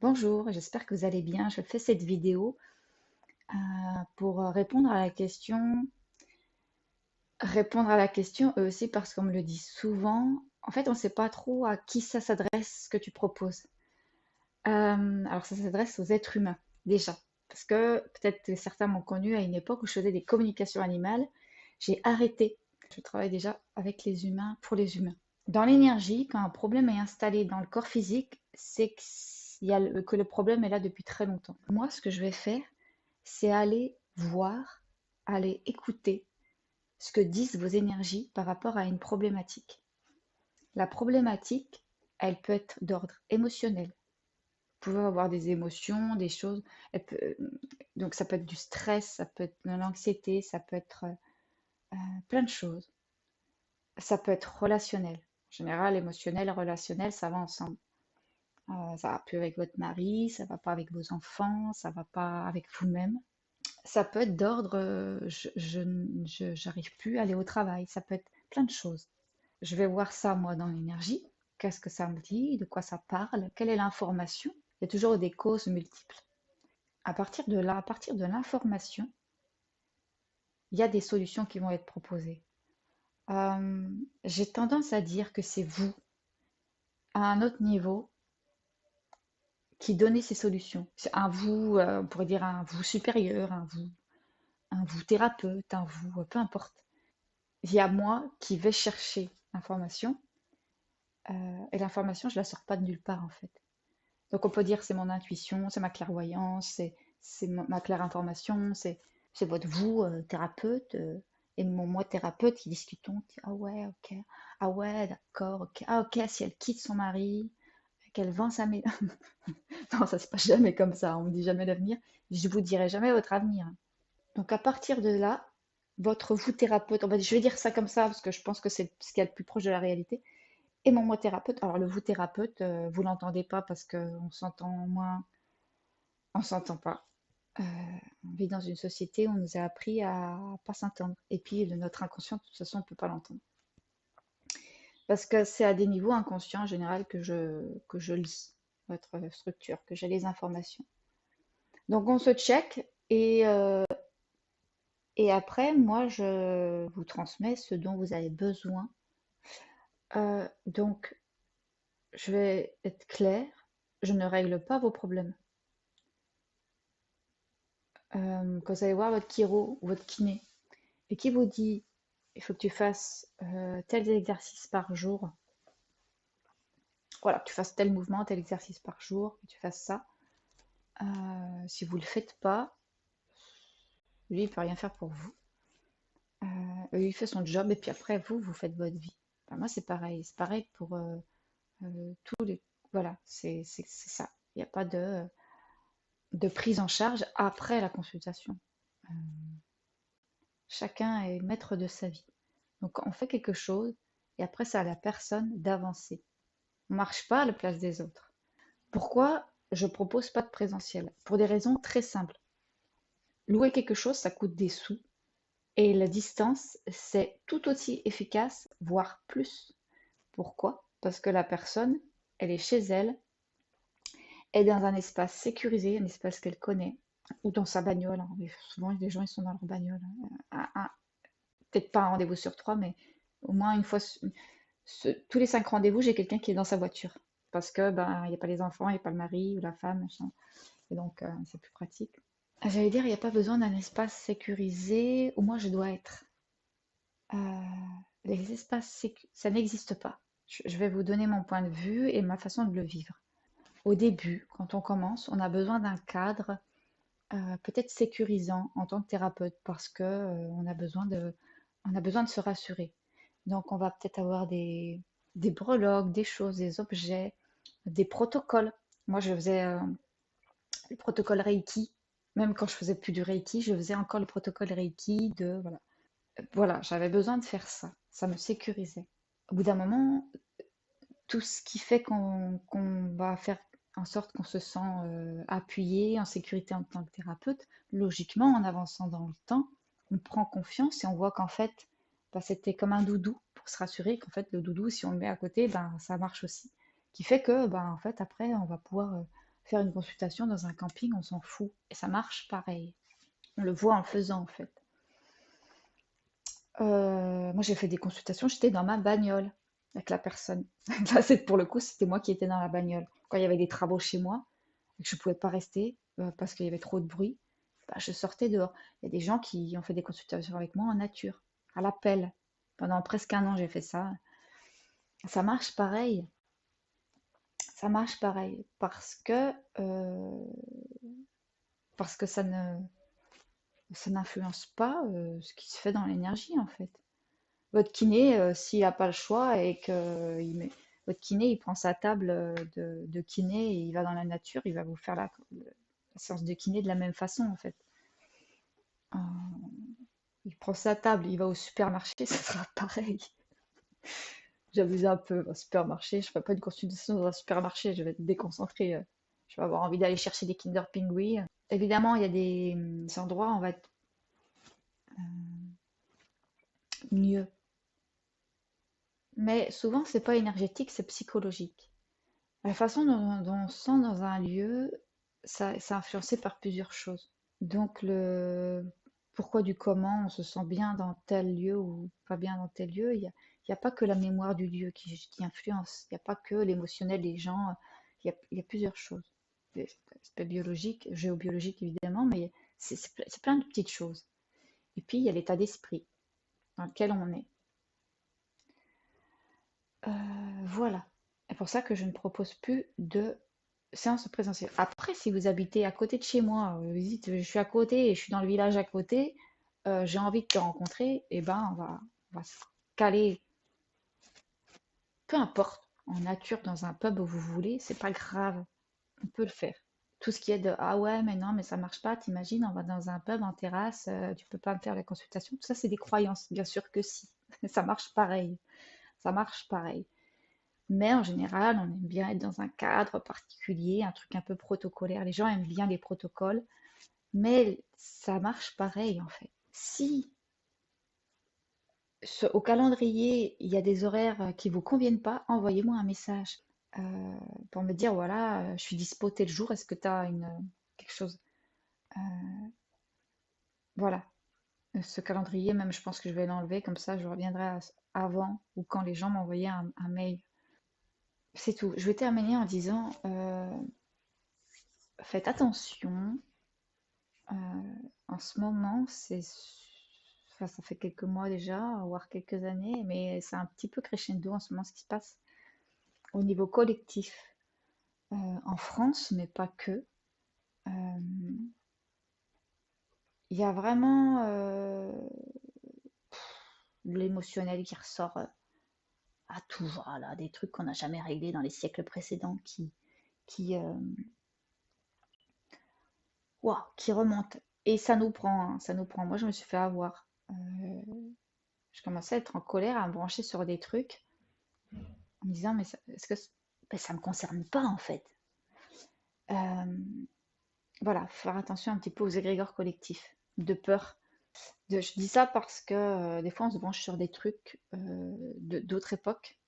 Bonjour, j'espère que vous allez bien. Je fais cette vidéo pour répondre à la question et aussi parce qu'on me le dit souvent. En fait, on ne sait pas trop à qui ça s'adresse ce que tu proposes. Alors, ça s'adresse aux êtres humains déjà, parce que peut-être que certains m'ont connu à une époque où je faisais des communications animales. J'ai arrêté. Je travaille déjà avec les humains pour les humains. Dans l'énergie, quand un problème est installé dans le corps physique, c'est que le problème est là depuis très longtemps. Moi, ce que je vais faire, c'est aller voir, aller écouter ce que disent vos énergies par rapport à une problématique. La problématique, elle peut être d'ordre émotionnel. Vous pouvez avoir des émotions, des choses. Donc ça peut être du stress, ça peut être de l'anxiété, ça peut être plein de choses. Ça peut être relationnel. En général, émotionnel et relationnel, ça va ensemble. Ça va plus avec votre mari, ça va pas avec vos enfants, ça va pas avec vous-même. Ça peut être d'ordre, j'arrive plus à aller au travail. Ça peut être plein de choses. Je vais voir ça, moi, dans l'énergie. Qu'est-ce que ça me dit? De quoi ça parle? Quelle est l'information? Il y a toujours des causes multiples. À partir de là, à partir de l'information, il y a des solutions qui vont être proposées. Euh, j'ai tendance à dire que c'est vous, à un autre niveau, qui donnez ces solutions. C'est un vous, on pourrait dire un vous supérieur, un vous thérapeute, un vous, peu importe. Il y a moi qui vais chercher l'information, et l'information, je la sors pas de nulle part en fait. Donc on peut dire c'est mon intuition, c'est ma clairvoyance, c'est ma claire information, c'est votre vous thérapeute et mon moi thérapeute qui discutons, qui ah ouais ok, ah ouais d'accord ok, ah ok si elle quitte son mari, qu'elle vend sa maison. Non, ça se passe jamais comme ça, on me dit jamais l'avenir, je vous dirai jamais votre avenir. Donc à partir de là, votre vous thérapeute, je vais dire ça comme ça parce que je pense que c'est ce qui est le plus proche de la réalité. Et mon moi thérapeute, alors le vous thérapeute, vous l'entendez pas parce qu'on s'entend moins, on s'entend pas. Euh, on vit dans une société où on nous a appris à pas s'entendre. Et puis notre inconscient, de toute façon, on peut pas l'entendre. Parce que c'est à des niveaux inconscients en général que je lis votre structure, que j'ai les informations. Donc on se check et après, moi, je vous transmets ce dont vous avez besoin. Donc, je vais être claire, je ne règle pas vos problèmes. Quand vous allez voir votre chiro ou votre kiné et qui vous dit il faut que tu fasses tel exercice par jour, voilà, que tu fasses tel mouvement, tel exercice par jour, que tu fasses ça. Si vous ne le faites pas, lui, il ne peut rien faire pour vous. Il fait son job et puis après, vous faites votre vie. Ben, moi, c'est pareil. C'est pareil pour tous les. Voilà, c'est ça. Il n'y a pas de prise en charge après la consultation. Euh, Chacun est maître de sa vie. Donc on fait quelque chose et après c'est à la personne d'avancer. On ne marche pas à la place des autres. Pourquoi je propose pas de présentiel? Pour des raisons très simples. Louer quelque chose, ça coûte des sous et la distance, c'est tout aussi efficace, voire plus. Pourquoi? Parce que la personne, elle est chez elle, est dans un espace sécurisé, un espace qu'elle connaît, ou dans sa bagnole. Hein. Souvent, les gens ils sont dans leur bagnole. Hein. Peut-être pas un rendez-vous sur trois, mais au moins une fois, tous les 5 rendez-vous, j'ai quelqu'un qui est dans sa voiture. Parce que ben, il n'y a pas les enfants, il n'y a pas le mari ou la femme, machin. Et donc, c'est plus pratique. J'allais dire, il n'y a pas besoin d'un espace sécurisé où moi je dois être. Les espaces ça n'existe pas. Je vais vous donner mon point de vue et ma façon de le vivre. Au début, quand on commence, on a besoin d'un cadre peut-être sécurisant en tant que thérapeute parce que on a besoin de se rassurer. Donc, on va peut-être avoir des breloques, des choses, des objets, des protocoles. Moi, je faisais le protocole Reiki. Même quand je faisais plus du Reiki, je faisais encore le protocole Reiki de voilà. Voilà, j'avais besoin de faire ça. Ça me sécurisait. Au bout d'un moment, tout ce qui fait qu'on va faire en sorte qu'on se sent appuyé, en sécurité en tant que thérapeute, logiquement, en avançant dans le temps, on prend confiance et on voit qu'en fait, bah, c'était comme un doudou pour se rassurer qu'en fait, le doudou, si on le met à côté, ben, ça marche aussi. Qui fait que, ben, en fait, après, on va pouvoir Faire une consultation dans un camping, on s'en fout. Et ça marche pareil. On le voit en le faisant, en fait. Moi, j'ai fait des consultations, j'étais dans ma bagnole avec la personne. Là, pour le coup, c'était moi qui étais dans la bagnole. Quand il y avait des travaux chez moi et que je ne pouvais pas rester parce qu'il y avait trop de bruit, bah, je sortais dehors. Il y a des gens qui ont fait des consultations avec moi en nature, à l'appel. Pendant presque un an, j'ai fait ça. Ça marche pareil. Ça marche pareil euh, parce que ça n'influence pas ce qui se fait dans l'énergie en fait. Votre kiné, s'il n'a pas le choix et que votre kiné, il prend sa table de kiné et il va dans la nature, il va vous faire la séance de kiné de la même façon en fait. Euh, il prend sa table, il va au supermarché, ça sera pareil. J'abuse un peu au supermarché, je ne ferai pas une consultation dans un supermarché, je vais être déconcentrée. Je vais avoir envie d'aller chercher des Kinder Pingui. Évidemment, il y a des endroits où on va être mieux. Mais souvent, c'est pas énergétique, c'est psychologique. La façon dont on se sent dans un lieu, ça, c'est influencé par plusieurs choses. Donc, le pourquoi du comment on se sent bien dans tel lieu ou pas bien dans tel lieu, il y a pas que la mémoire du lieu qui influence. Il n'y a pas que l'émotionnel des gens. Il y a plusieurs choses. Des aspects biologiques, géobiologiques évidemment, mais c'est plein de petites choses. Et puis, il y a l'état d'esprit dans lequel on est. Euh, voilà. C'est pour ça que je ne propose plus de séance présentielle. Après, si vous habitez à côté de chez moi, vous dites je suis à côté et je suis dans le village à côté, j'ai envie de te rencontrer, et ben on va se caler, peu importe, en nature, dans un pub où vous voulez, c'est pas grave, on peut le faire. Tout ce qui est de ah ouais, mais non, mais ça marche pas, t'imagines, on va dans un pub en terrasse, tu peux pas me faire la consultation, tout ça c'est des croyances, bien sûr que si, ça marche pareil, ça marche pareil. Mais en général, on aime bien être dans un cadre particulier, un truc un peu protocolaire. Les gens aiment bien les protocoles, mais ça marche pareil en fait. Si au calendrier, il y a des horaires qui vous conviennent pas, envoyez-moi un message pour me dire voilà, je suis dispo tel jour, est-ce que tu as quelque chose? Euh, voilà. Ce calendrier, même, je pense que je vais l'enlever, comme ça je reviendrai avant ou quand les gens m'envoyaient un mail. C'est tout. Je vais terminer en disant faites attention. En ce moment, enfin, ça fait quelques mois déjà, voire quelques années, mais c'est un petit peu crescendo en ce moment ce qui se passe au niveau collectif en France, mais pas que. Euh, Il y a vraiment de l'émotionnel qui ressort à tout va, là, des trucs qu'on n'a jamais réglés dans les siècles précédents qui, euh, ouah, qui remontent. Et ça nous prend, hein, ça nous prend. Moi, je me suis fait avoir. Je commençais à être en colère, à me brancher sur des trucs en me disant, mais est-ce que ben, ça me concerne pas en fait. Euh, voilà, faire attention un petit peu aux égrégores collectifs, de peur. Je dis ça parce que des fois on se branche sur des trucs d'autres époques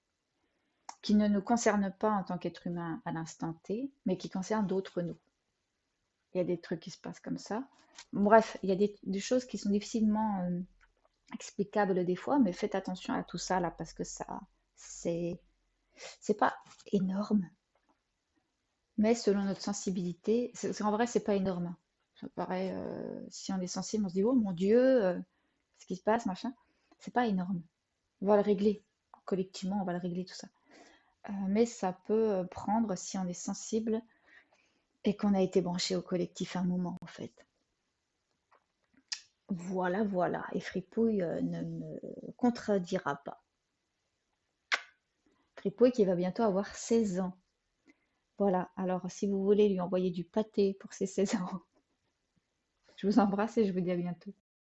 qui ne nous concernent pas en tant qu'être humain à l'instant T, mais qui concernent d'autres nous. Il y a des trucs qui se passent comme ça. Bref, il y a des choses qui sont difficilement explicables des fois, mais faites attention à tout ça là parce que ça, c'est, c'est pas énorme, mais selon notre sensibilité, en vrai, c'est pas énorme, hein. Ça paraît, si on est sensible, on se dit, oh mon Dieu, ce qui se passe, machin. C'est pas énorme. On va le régler. Collectivement, on va le régler tout ça. Mais ça peut prendre si on est sensible et qu'on a été branché au collectif à un moment, en fait. Voilà, voilà. Et Fripouille ne me contredira pas. Fripouille qui va bientôt avoir 16 ans. Voilà. Alors, si vous voulez lui envoyer du pâté pour ses 16 ans, je vous embrasse et je vous dis à bientôt.